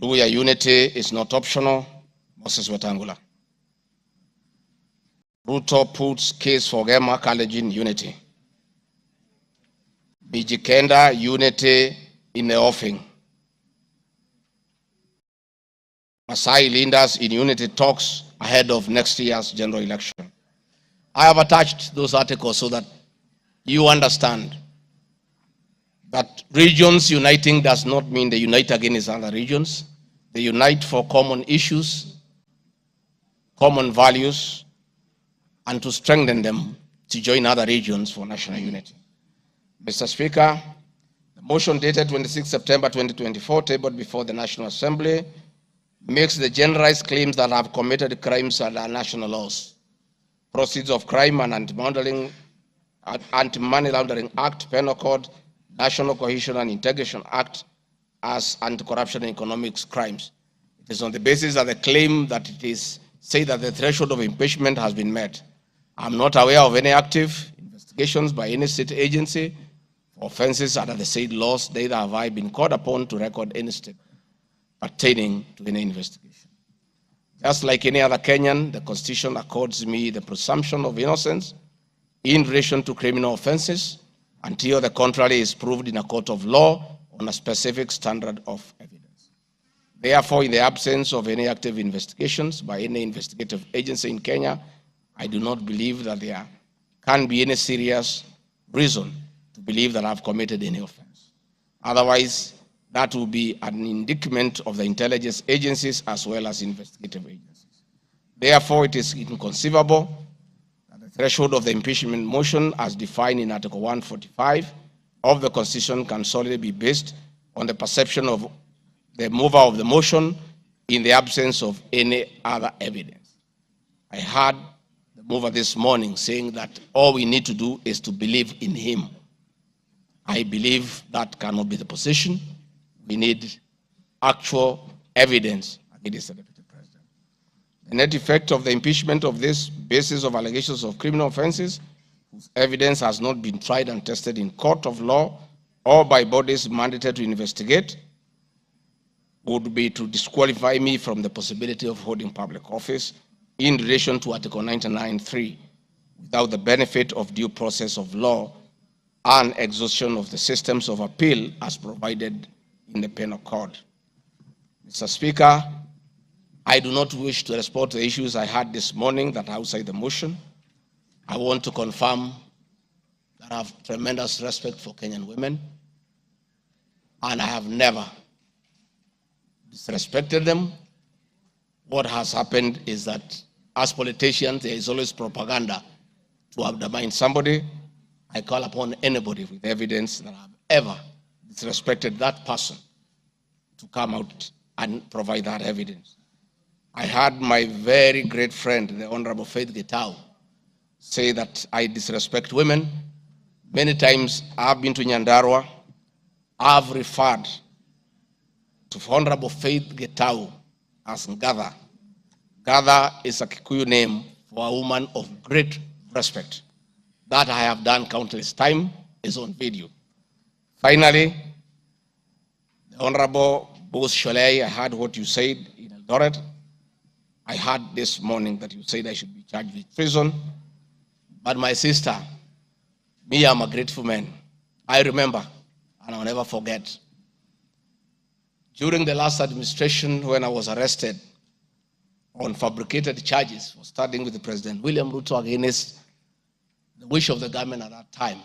Luya unity is not optional. Moses Wetangula. Ruto puts case for Gema Kalenjin unity. Bijikenda unity in the offing. Masai leaders in unity talks ahead of next year's general election. I have attached those articles so that you understand that regions uniting does not mean they unite against other regions. They unite for common issues, common values, and to strengthen them to join other regions for national unity. Mr. Speaker, the motion dated 26 September 2024, tabled before the National Assembly, makes the generalized claims that have committed crimes under national laws, Proceeds of Crime and Anti-Money Laundering Act, Penal Code, National Cohesion and Integration Act as anti-corruption and economic crimes. It is on the basis of the claim that it is said that the threshold of impeachment has been met. I'm not aware of any active investigations by any state agency for offenses under the said laws, neither have I been called upon to record any statement pertaining to any investigation. Just like any other Kenyan, the Constitution accords me the presumption of innocence in relation to criminal offenses until the contrary is proved in a court of law on a specific standard of evidence. Therefore, in the absence of any active investigations by any investigative agency in Kenya, I do not believe that there can be any serious reason to believe that I've committed any offense. Otherwise, that will be an indictment of the intelligence agencies as well as investigative agencies. Therefore, it is inconceivable that the threshold of the impeachment motion as defined in Article 145 of the Constitution can solely be based on the perception of the mover of the motion in the absence of any other evidence. I heard the mover this morning saying that all we need to do is to believe in him. I believe that cannot be the position. We need actual evidence against the Deputy President. The net effect of the impeachment of this basis of allegations of criminal offenses, whose evidence has not been tried and tested in court of law or by bodies mandated to investigate, would be to disqualify me from the possibility of holding public office in relation to Article 99(3) without the benefit of due process of law and exhaustion of the systems of appeal as provided in the Penal Code. Mr. Speaker, I do not wish to respond to the issues I had this morning that are outside the motion. I want to confirm that I have tremendous respect for Kenyan women, and I have never disrespected them. What has happened is that as politicians, there is always propaganda to undermine somebody. I call upon anybody with evidence that I have ever disrespected that person to come out and provide that evidence. I had my very great friend, the Honorable Faith Getau, say that I disrespect women. Many times I've been to Nyandarua. I've referred to Honorable Faith Getau as Ngatha. Ngatha is a Kikuyu name for a woman of great respect. That I have done countless times, is on video. Finally, the Honorable Bose Sholei, I heard what you said in Eldoret. I heard this morning that you said I should be charged with treason. But my sister, me, I'm a grateful man. I remember, and I'll never forget, during the last administration when I was arrested on fabricated charges for standing with the President William Ruto against the wish of the government at that time,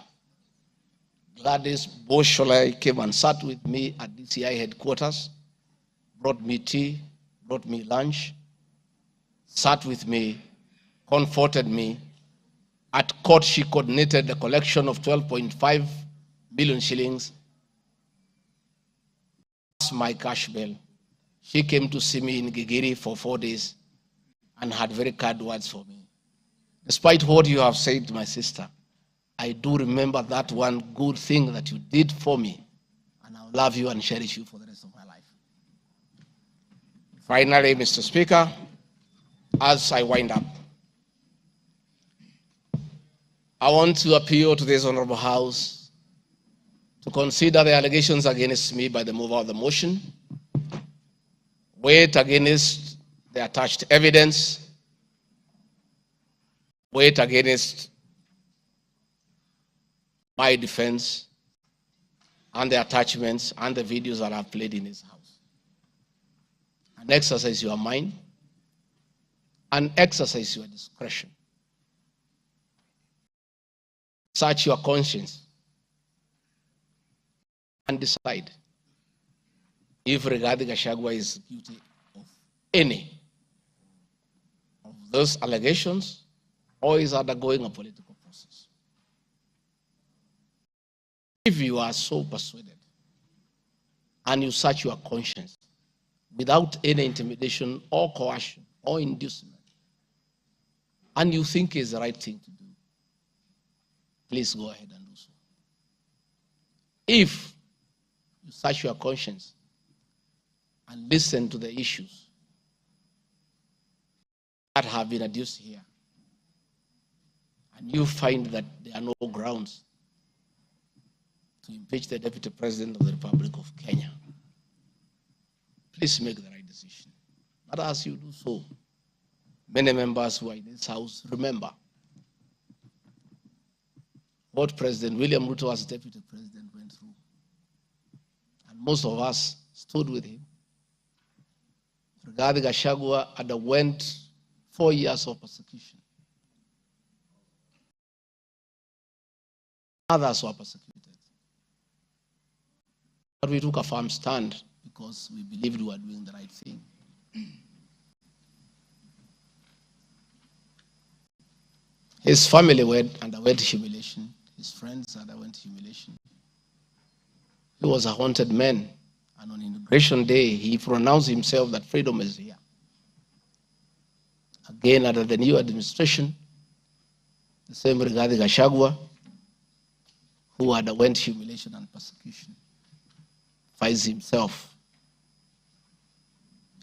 Gladys Bosholai came and sat with me at DCI headquarters, brought me tea, brought me lunch, sat with me, comforted me. At court, she coordinated the collection of 12.5 billion shillings. That's my cash bail. She came to see me in Gigiri for 4 days and had very kind words for me. Despite what you have said, my sister, I do remember that one good thing that you did for me, and I'll love you and cherish you for the rest of my life. Finally, Mr. Speaker, as I wind up, I want to appeal to this Honorable House to consider the allegations against me by the mover of the motion weight against the attached evidence, weight against my defense, and the attachments and the videos that I've played in his house. And exercise your mind and exercise your discretion. Search your conscience and decide if Rigathi Gachagua is guilty of any of those allegations or is undergoing a political process. If you are so persuaded and you search your conscience without any intimidation or coercion or inducement, and you think it's the right thing to do, please go ahead and do so. If you search your conscience and listen to the issues that have been adduced here, and you find that there are no grounds to impeach the Deputy President of the Republic of Kenya, please make the right decision. But as you do so, many members who are in this House remember what President William Ruto as Deputy President went through. And most of us stood with him. Rigathi Gachagua underwent 4 years of persecution. Others were persecuted. But we took a firm stand because we believed we were doing the right thing. His family underwent humiliation. His friends underwent humiliation. He was a haunted man. And on Inauguration Day, he pronounced himself that freedom is here. Again, under the new administration, the same Rigathi Gachagua, who underwent humiliation and persecution, finds himself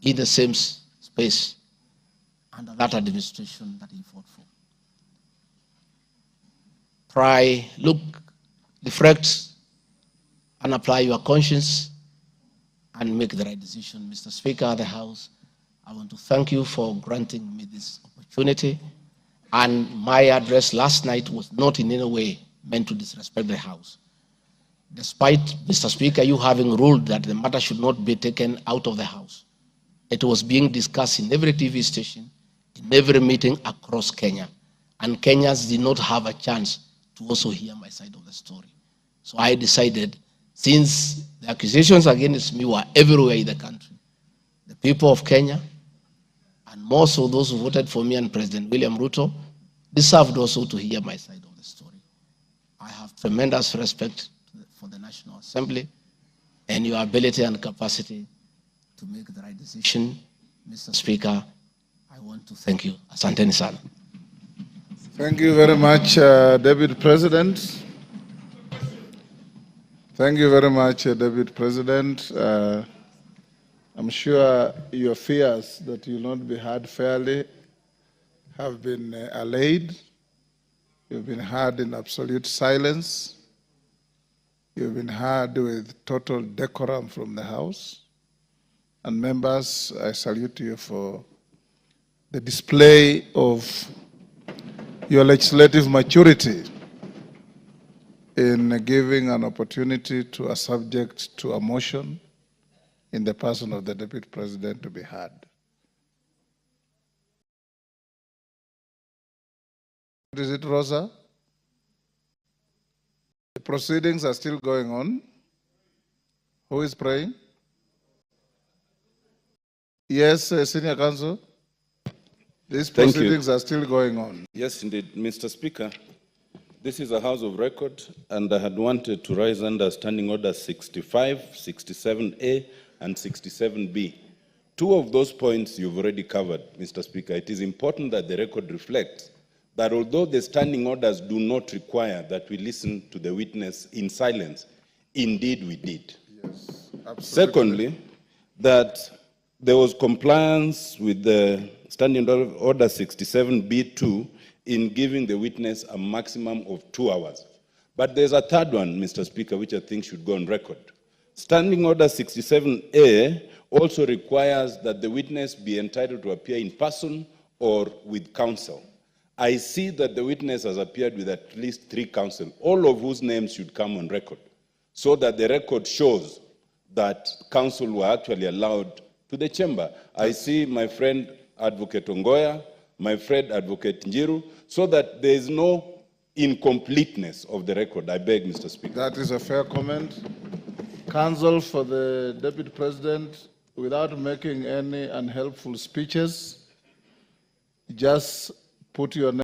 in the same space under that administration that he fought for. Try, look, reflect, and apply your conscience and make the right decision. Mr. Speaker of the House, I want to thank you for granting me this opportunity. And my address last night was not in any way meant to disrespect the House. Despite, Mr. Speaker, you having ruled that the matter should not be taken out of the House, it was being discussed in every TV station, in every meeting across Kenya. And Kenyans did not have a chance to also hear my side of the story. So I decided, since the accusations against me were everywhere in the country, the people of Kenya, and more so those who voted for me and President William Ruto, deserved also to hear my side of the story. I have tremendous respect for the National Assembly and your ability and capacity to make the right decision. Mr. Speaker, I want to thank you. Asanteni sana. Thank you very much, Deputy President. Thank you very much, Deputy President. I'm sure your fears that you will not be heard fairly have been allayed. You've been heard in absolute silence. You've been heard with total decorum from the House. And members, I salute you for the display of your legislative maturity in giving an opportunity to a subject to a motion in the person of the Deputy President to be heard. What is it, Rosa? The proceedings are still going on. Who is praying? Yes, Senior Counsel. These proceedings are still going on. Yes, indeed. Mr. Speaker, this is a House of Record, and I had wanted to rise under Standing Order 65, 67A, and 67B. Two of those points you've already covered, Mr. Speaker. It is important that the record reflects that although the standing orders do not require that we listen to the witness in silence, indeed we did. Yes, absolutely. Secondly, that there was compliance with the Standing Order 67B2 in giving the witness a maximum of 2 hours. But there's a third one, Mr. Speaker, which I think should go on record. Standing Order 67A also requires that the witness be entitled to appear in person or with counsel. I see that the witness has appeared with at least 3 counsel, all of whose names should come on record, so that the record shows that counsel were actually allowed to the chamber. I see my friend Advocate Ongoya, my friend Advocate Njiru, so that there is no incompleteness of the record. I beg, Mr. Speaker. That is a fair comment. Counsel for the Deputy President, without making any unhelpful speeches, just put your name